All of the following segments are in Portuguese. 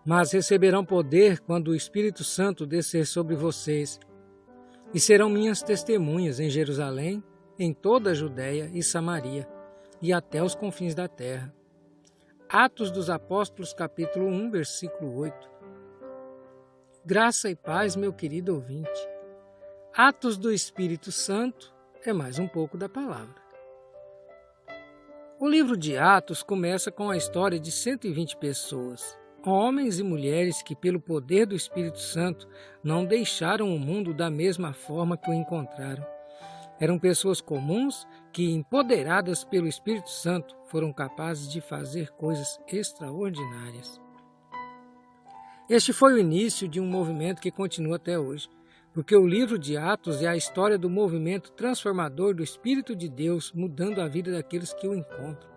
Mas receberão poder quando o Espírito Santo descer sobre vocês, e serão minhas testemunhas em Jerusalém, em toda a Judéia e Samaria, e até os confins da terra. Atos dos Apóstolos, capítulo 1, versículo 8. Graça e paz, meu querido ouvinte. Atos do Espírito Santo é mais um pouco da palavra. O livro de Atos começa com a história de 120 pessoas, homens e mulheres que, pelo poder do Espírito Santo, não deixaram o mundo da mesma forma que o encontraram. Eram pessoas comuns que, empoderadas pelo Espírito Santo, foram capazes de fazer coisas extraordinárias. Este foi o início de um movimento que continua até hoje, porque o livro de Atos é a história do movimento transformador do Espírito de Deus mudando a vida daqueles que o encontram.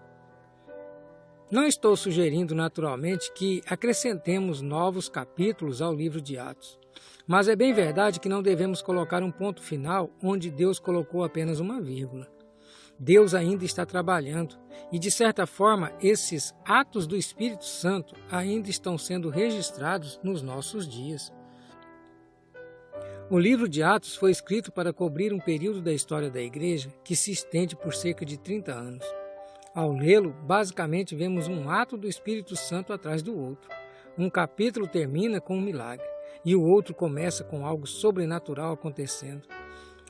Não estou sugerindo, naturalmente, que acrescentemos novos capítulos ao livro de Atos, mas é bem verdade que não devemos colocar um ponto final onde Deus colocou apenas uma vírgula. Deus ainda está trabalhando e, de certa forma, esses atos do Espírito Santo ainda estão sendo registrados nos nossos dias. O livro de Atos foi escrito para cobrir um período da história da igreja que se estende por cerca de 30 anos. Ao lê-lo, basicamente vemos um ato do Espírito Santo atrás do outro. Um capítulo termina com um milagre e o outro começa com algo sobrenatural acontecendo.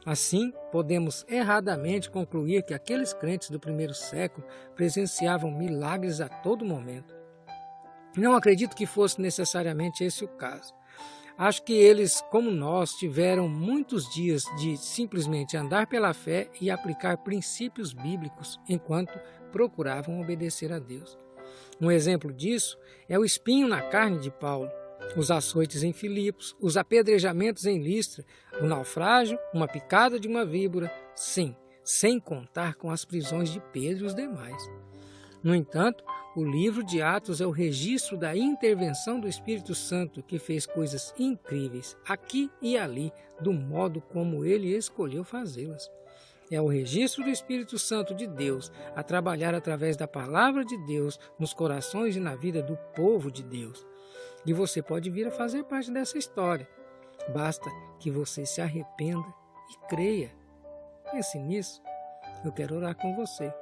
Assim, podemos erradamente concluir que aqueles crentes do primeiro século presenciavam milagres a todo momento. Não acredito que fosse necessariamente esse o caso. Acho que eles, como nós, tiveram muitos dias de simplesmente andar pela fé e aplicar princípios bíblicos enquanto procuravam obedecer a Deus. Um exemplo disso é o espinho na carne de Paulo, os açoites em Filipos, os apedrejamentos em Listra, o naufrágio, uma picada de uma víbora, sim, sem contar com as prisões de Pedro e os demais. No entanto, o livro de Atos é o registro da intervenção do Espírito Santo que fez coisas incríveis aqui e ali, do modo como ele escolheu fazê-las. É o registro do Espírito Santo de Deus a trabalhar através da palavra de Deus nos corações e na vida do povo de Deus. E você pode vir a fazer parte dessa história. Basta que você se arrependa e creia. Pense nisso. Eu quero orar com você.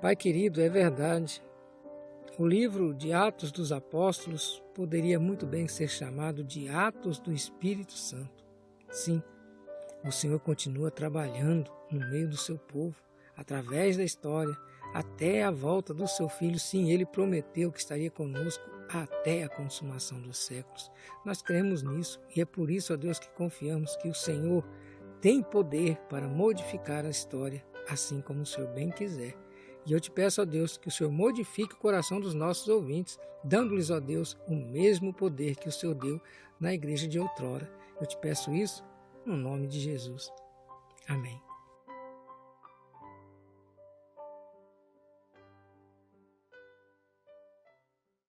Pai querido, é verdade. O livro de Atos dos Apóstolos poderia muito bem ser chamado de Atos do Espírito Santo. Sim, o Senhor continua trabalhando no meio do seu povo, através da história, até a volta do seu Filho. Sim, Ele prometeu que estaria conosco até a consumação dos séculos. Nós cremos nisso e é por isso, ó Deus, que confiamos que o Senhor tem poder para modificar a história, assim como o Senhor bem quiser. E eu te peço, ó Deus, que o Senhor modifique o coração dos nossos ouvintes, dando-lhes, ó Deus, o mesmo poder que o Senhor deu na igreja de outrora. Eu te peço isso no nome de Jesus. Amém.